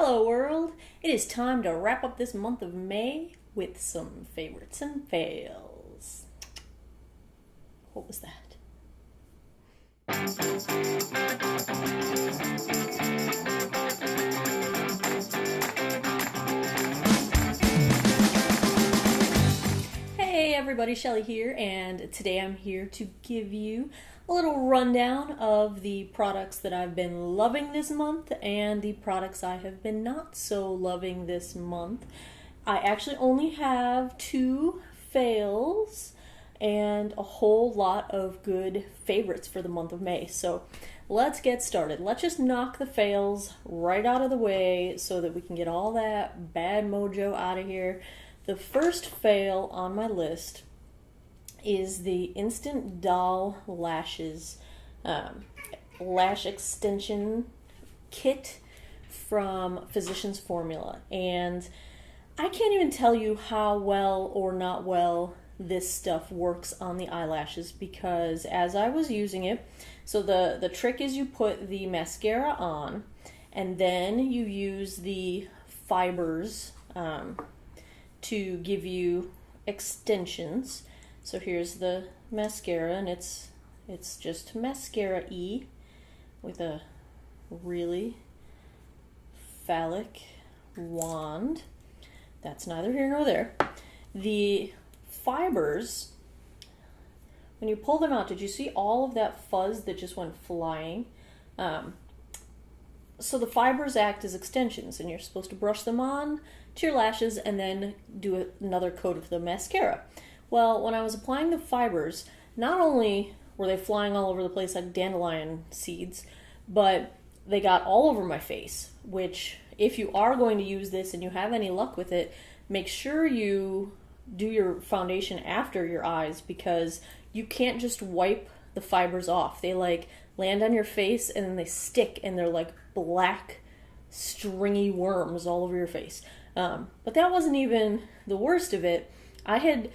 Hello world! It is time to wrap up this month of May with some favorites and fails. What was that? Hey everybody, Shelly here, and today I'm here to give you a little rundown of the products that I've been loving this month and the products I have been not so loving this month. I actually only have 2 fails and a whole lot of good favorites for the month of May. So let's get started. Let's just knock the fails right out of the way so that we can get all that bad mojo out of here. The first fail on my list is the Instant Doll Lashes lash extension kit from Physicians Formula. And I can't even tell you how well or not well this stuff works on the eyelashes, because as I was using it, so the trick is you put the mascara on and then you use the fibers to give you extensions. So here's the mascara, and it's just mascara-y with a really phallic wand. That's neither here nor there. The fibers, when you pull them out, did you see all of that fuzz that just went flying? So the fibers act as extensions, and you're supposed to brush them on to your lashes and then do another coat of the mascara. Well, when I was applying the fibers, not only were they flying all over the place like dandelion seeds, but they got all over my face, which, if you are going to use this and you have any luck with it, make sure you do your foundation after your eyes, because you can't just wipe the fibers off. They land on your face and then they stick, and they're like black stringy worms all over your face. But that wasn't even the worst of it. I had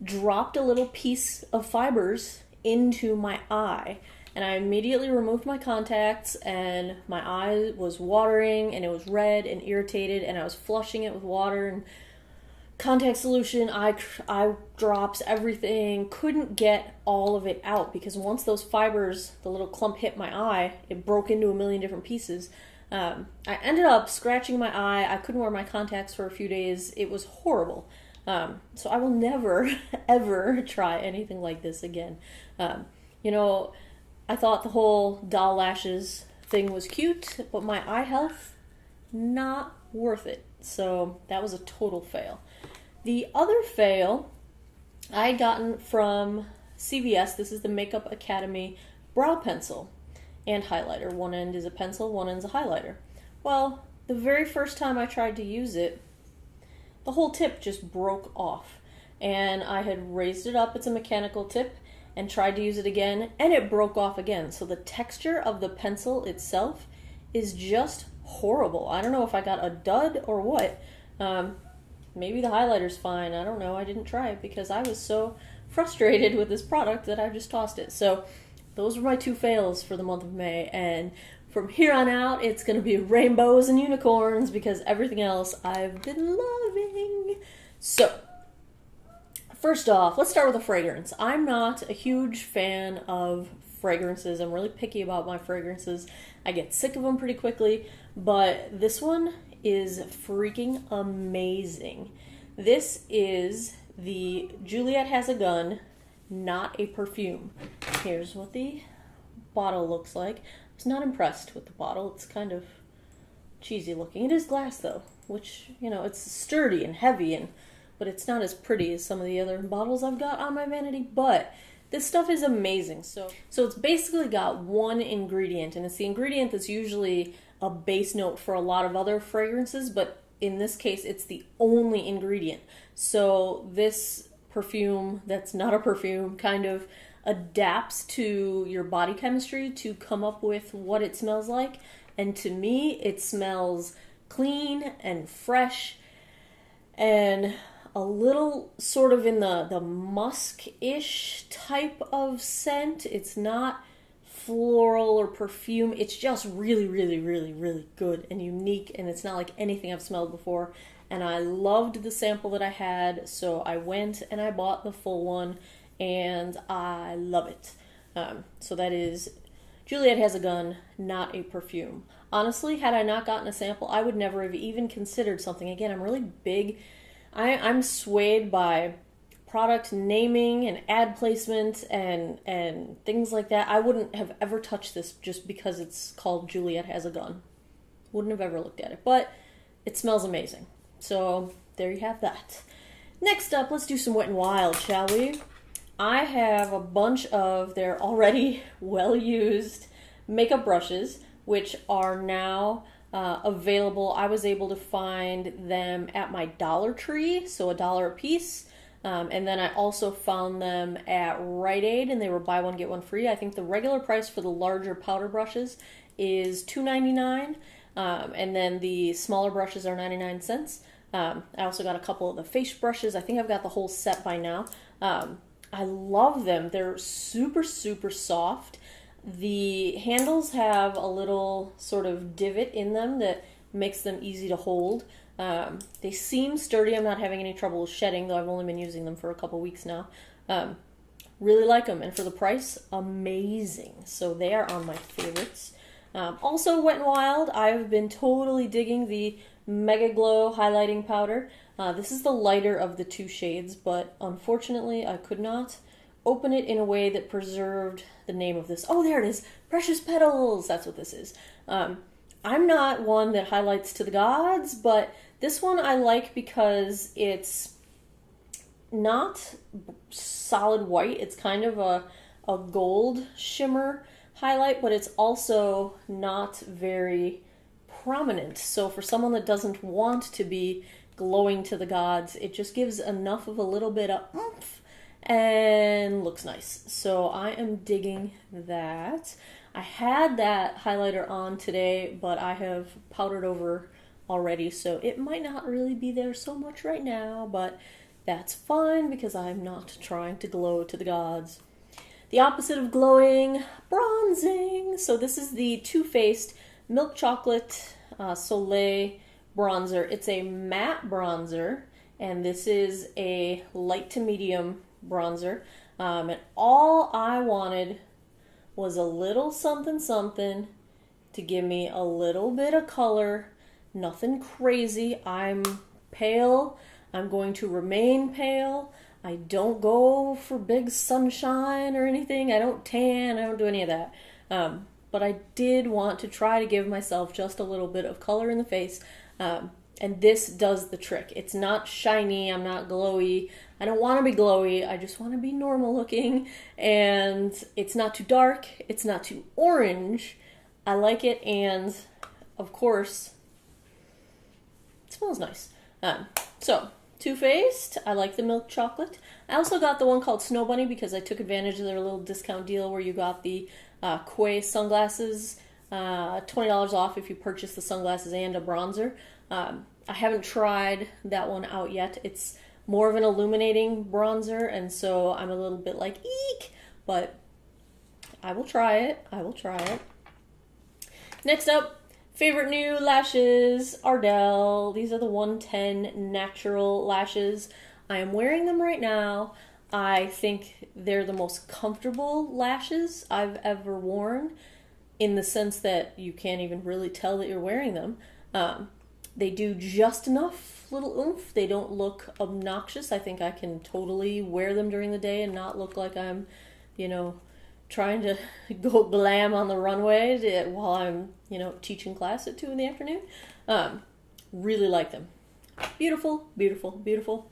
dropped a little piece of fibers into my eye, and I immediately removed my contacts, and my eye was watering and it was red and irritated, and I was flushing it with water and contact solution, eye drops, everything. Couldn't get all of it out, because once those fibers, the little clump, hit my eye, it broke into a million different pieces. I ended up scratching my eye. I couldn't wear my contacts for a few days. It was horrible. So I will never, ever try anything like this again. I thought the whole doll lashes thing was cute, but my eye health, not worth it. So that was a total fail. The other fail I had gotten from CVS. This is the Makeup Academy brow pencil and highlighter. One end is a pencil, one end is a highlighter. Well, the very first time I tried to use it, the whole tip just broke off, and I had raised it up, it's a mechanical tip, and tried to use it again, and it broke off again. So the texture of the pencil itself is just horrible. I don't know if I got a dud or what. Maybe the highlighter's fine. I don't know. I didn't try it because I was so frustrated with this product that I just tossed it. So those were my 2 fails for the month of May, and from here on out, it's going to be rainbows and unicorns, because everything else I've been loving. So, first off, let's start with a fragrance. I'm not a huge fan of fragrances. I'm really picky about my fragrances. I get sick of them pretty quickly, but this one is freaking amazing. This is the Juliet Has a Gun, not a perfume. Here's what the bottle looks like. I was not impressed with the bottle. It's kind of cheesy looking. It is glass though, which, it's sturdy and heavy, but it's not as pretty as some of the other bottles I've got on my vanity. But this stuff is amazing. So it's basically got one ingredient, and it's the ingredient that's usually a base note for a lot of other fragrances, but in this case, it's the only ingredient. So this perfume that's not a perfume kind of adapts to your body chemistry to come up with what it smells like. And to me, it smells clean and fresh and a little sort of in the musk-ish type of scent. It's not floral or perfume. It's just really, really, really, really good and unique, and it's not like anything I've smelled before. And I loved the sample that I had, so I went and I bought the full one, and I love it. So that is Juliet Has a Gun, not a perfume. Honestly, had I not gotten a sample, I would never have even considered something. Again, I'm really big. I'm swayed by product naming and ad placement and things like that. I wouldn't have ever touched this just because it's called Juliet Has a Gun. Wouldn't have ever looked at it, but it smells amazing. So there you have that. Next up, let's do some Wet n Wild, shall we? I have a bunch of their already well-used makeup brushes, which are now available. I was able to find them at my Dollar Tree, so $1 a piece. And then I also found them at Rite Aid, and they were buy one, get one free. I think the regular price for the larger powder brushes is $2.99, and then the smaller brushes are 99 cents. I also got a couple of the face brushes. I think I've got the whole set by now. I love them. They're super, super soft. The handles have a little sort of divot in them that makes them easy to hold. They seem sturdy. I'm not having any trouble shedding, though I've only been using them for a couple weeks now. Really like them, and for the price, amazing. So they are on my favorites. Also, Wet n Wild, I've been totally digging the Mega Glow highlighting powder. This is the lighter of the two shades, but unfortunately I could not open it in a way that preserved the name of this. Oh, there it is! Precious Petals! That's what this is. I'm not one that highlights to the gods, but this one I like because it's not solid white. It's kind of a gold shimmer highlight, but it's also not very prominent. So for someone that doesn't want to be glowing to the gods, it just gives enough of a little bit of oomph and looks nice. So I am digging that. I had that highlighter on today, but I have powdered over already, so it might not really be there so much right now, but that's fine because I'm not trying to glow to the gods. The opposite of glowing, bronzing. So this is the Too Faced Milk Chocolate Soleil bronzer. It's a matte bronzer, and this is a light to medium bronzer. And all I wanted was a little something something to give me a little bit of color. Nothing crazy. I'm pale. I'm going to remain pale. I don't go for big sunshine or anything. I don't tan. I don't do any of that. But I did want to try to give myself just a little bit of color in the face. And this does the trick. It's not shiny. I'm not glowy. I don't want to be glowy. I just want to be normal looking. And it's not too dark. It's not too orange. I like it. And of course, it smells nice. So Too Faced, I like the milk chocolate. I also got the one called Snow Bunny because I took advantage of their little discount deal where you got the Quay sunglasses, $20 off if you purchase the sunglasses and a bronzer. I haven't tried that one out yet. It's more of an illuminating bronzer, and so I'm a little bit like, eek, but I will try it. I will try it. Next up, favorite new lashes, Ardell. These are the 110 natural lashes. I am wearing them right now. I think they're the most comfortable lashes I've ever worn, in the sense that you can't even really tell that you're wearing them. They do just enough little oomph. They don't look obnoxious. I think I can totally wear them during the day and not look like I'm, trying to go glam on the runway while I'm, teaching class at 2 in the afternoon. Really like them. Beautiful, beautiful, beautiful.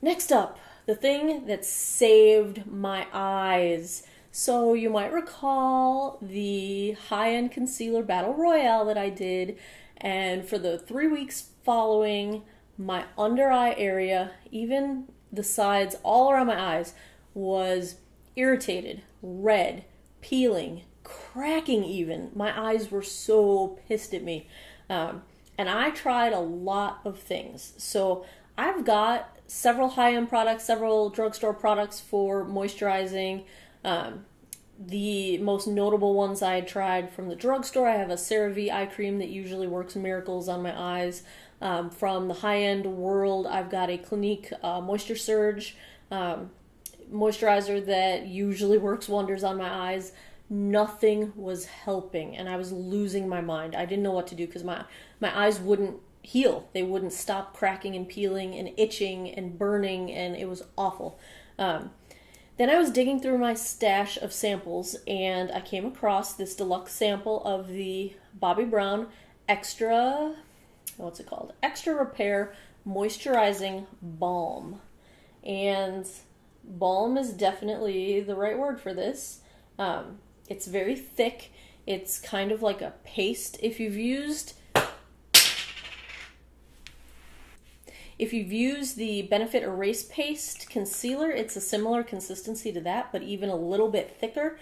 Next up, the thing that saved my eyes. So you might recall the high-end concealer battle royale that I did, and for the 3 weeks following, my under eye area, even the sides all around my eyes, was irritated, red, peeling, cracking even. My eyes were so pissed at me. And I tried a lot of things. So I've got several high-end products, several drugstore products for moisturizing. The most notable ones I had tried from the drugstore, I have a CeraVe eye cream that usually works miracles on my eyes. From the high-end world, I've got a Clinique Moisture Surge moisturizer that usually works wonders on my eyes. Nothing was helping, and I was losing my mind. I didn't know what to do because my eyes wouldn't heal. They wouldn't stop cracking and peeling and itching and burning, and it was awful. Then I was digging through my stash of samples, and I came across this deluxe sample of the Bobbi Brown Extra, what's it called? Extra Repair Moisturizing Balm. And balm is definitely the right word for this. It's very thick. It's kind of like a paste. If you've used the Benefit Erase Paste Concealer, it's a similar consistency to that, but even a little bit thicker.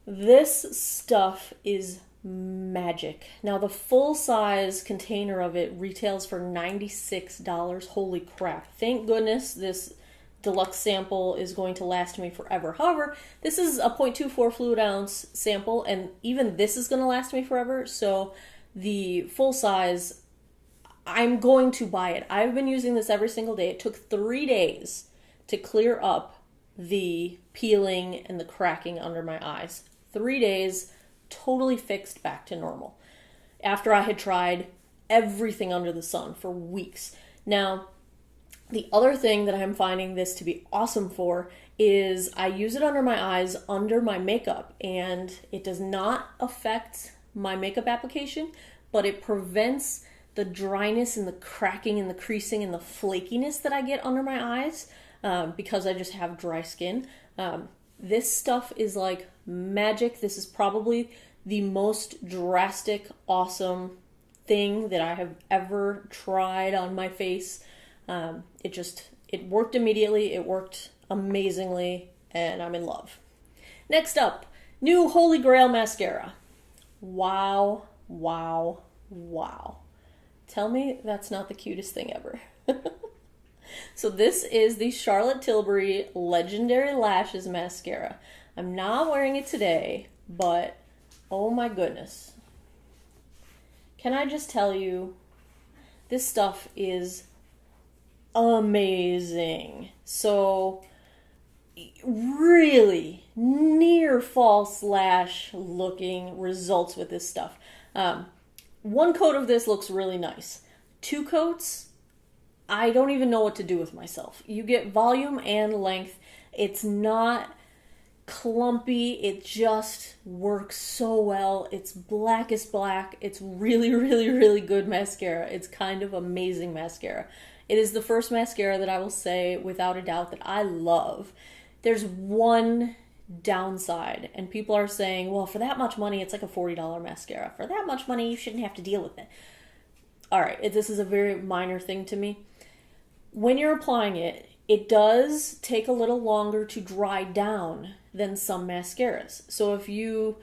This stuff is magic. Now, the full-size container of it retails for $96. Holy crap. Thank goodness this deluxe sample is going to last me forever. However, this is a 0.24 fluid ounce sample, and even this is going to last me forever, so the full-size, I'm going to buy it. I've been using this every single day. It took 3 days to clear up the peeling and the cracking under my eyes. 3 days, totally fixed back to normal. After I had tried everything under the sun for weeks. Now, the other thing that I'm finding this to be awesome for is I use it under my eyes, under my makeup, and it does not affect my makeup application, but it prevents the dryness and the cracking and the creasing and the flakiness that I get under my eyes because I just have dry skin. This stuff is like magic. This is probably the most drastic, awesome thing that I have ever tried on my face. It worked immediately. It worked amazingly, and I'm in love. Next up, new Holy Grail mascara. Wow, wow, wow. Tell me that's not the cutest thing ever. So this is the Charlotte Tilbury Legendary Lashes Mascara. I'm not wearing it today, but oh my goodness. Can I just tell you, this stuff is amazing. So really near false lash looking results with this stuff. One coat of this looks really nice. 2 coats, I don't even know what to do with myself. You get volume and length. It's not clumpy. It just works so well. It's black as black. It's really, really, really good mascara. It's kind of amazing mascara. It is the first mascara that I will say without a doubt that I love. There's one downside, and people are saying, well, for that much money, it's like a $40 mascara. For that much money, you shouldn't have to deal with it. All right, this is a very minor thing to me. When you're applying it, it does take a little longer to dry down than some mascaras. So if you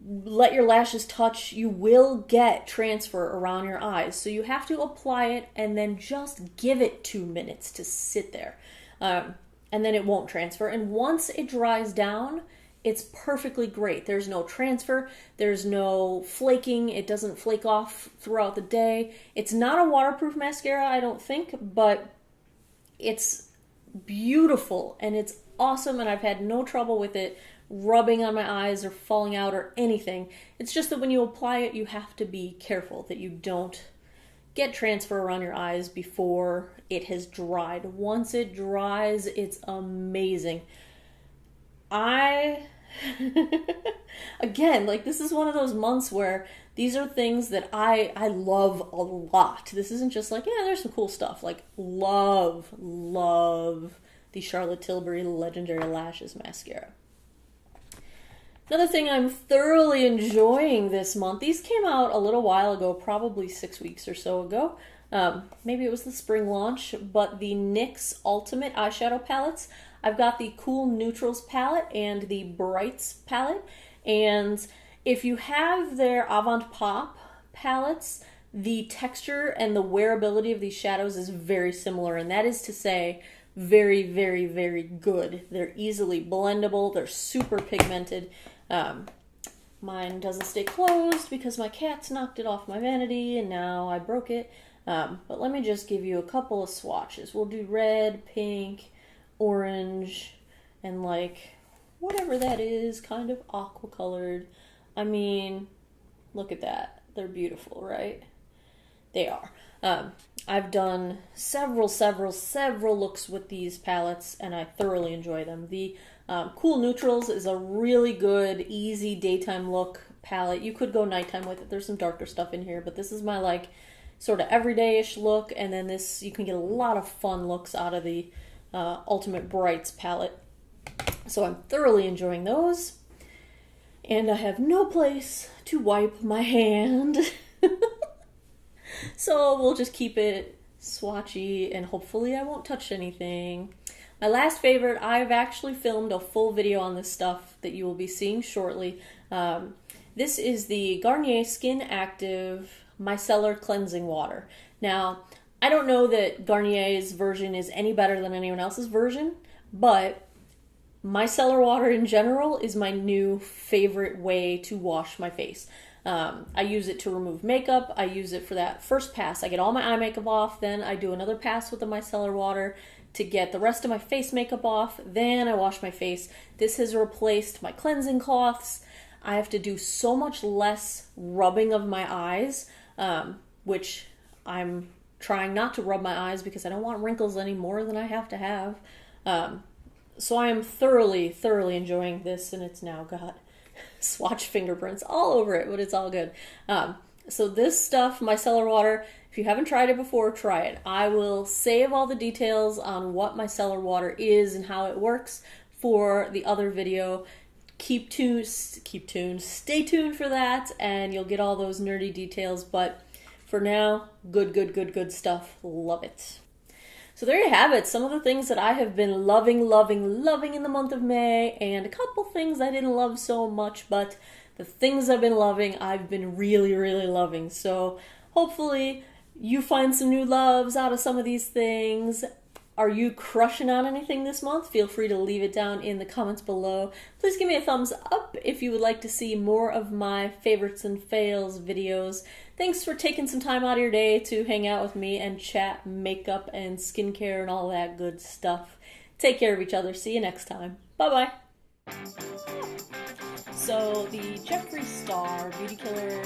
let your lashes touch, you will get transfer around your eyes. So you have to apply it and then just give it 2 minutes to sit there. And then it won't transfer. And once it dries down, it's perfectly great. There's no transfer. There's no flaking. It doesn't flake off throughout the day. It's not a waterproof mascara, I don't think, but it's beautiful and it's awesome, and I've had no trouble with it rubbing on my eyes or falling out or anything. It's just that when you apply it, you have to be careful that you don't get transfer around your eyes before it has dried. Once it dries, it's amazing. Again, like, this is one of those months where these are things that I love a lot. This isn't just like, yeah, there's some cool stuff. Like, love the Charlotte Tilbury Legendary Lashes Mascara. Another thing I'm thoroughly enjoying this month, these came out a little while ago, probably 6 weeks or so ago. Maybe it was the spring launch, but the NYX Ultimate Eyeshadow Palettes. I've got the Cool Neutrals palette and the Brights palette. And if you have their Avant Pop palettes, the texture and the wearability of these shadows is very similar. And that is to say, very, very, very good. They're easily blendable. They're super pigmented. Mine doesn't stay closed because my cat's knocked it off my vanity and now I broke it. But let me just give you a couple of swatches. We'll do red, pink, orange, and like whatever that is, kind of aqua colored. I mean, look at that. They're beautiful, right? They are. I've done several looks with these palettes, and I thoroughly enjoy them. The Cool Neutrals is a really good, easy daytime look palette. You could go nighttime with it. There's some darker stuff in here, but this is my like sort of everyday-ish look, and then this, you can get a lot of fun looks out of the Ultimate Brights palette. So I'm thoroughly enjoying those. And I have no place to wipe my hand. So we'll just keep it swatchy and hopefully I won't touch anything. My last favorite, I've actually filmed a full video on this stuff that you will be seeing shortly. This is the Garnier Skin Active Micellar Cleansing Water. Now, I don't know that Garnier's version is any better than anyone else's version, but micellar water in general is my new favorite way to wash my face. I use it to remove makeup. I use it for that first pass. I get all my eye makeup off, then I do another pass with the micellar water to get the rest of my face makeup off, then I wash my face. This has replaced my cleansing cloths. I have to do so much less rubbing of my eyes, which I'm trying not to rub my eyes because I don't want wrinkles any more than I have to have. So I am thoroughly enjoying this, and it's now got swatch fingerprints all over it, but it's all good. So this stuff, micellar water, if you haven't tried it before, try it. I will save all the details on what micellar water is and how it works for the other video. Stay tuned for that, and you'll get all those nerdy details, but for now, good stuff. Love it. So there you have it, some of the things that I have been loving in the month of May, and a couple things I didn't love so much, but the things I've been loving, I've been really loving. So hopefully you find some new loves out of some of these things. Are you crushing on anything this month? Feel free to leave it down in the comments below. Please give me a thumbs up if you would like to see more of my favorites and fails videos. Thanks for taking some time out of your day to hang out with me and chat makeup and skincare and all that good stuff. Take care of each other. See you next time. Bye-bye. So the Jeffree Star Beauty Killer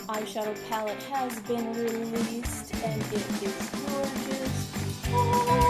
eyeshadow palette has been released and it is gorgeous.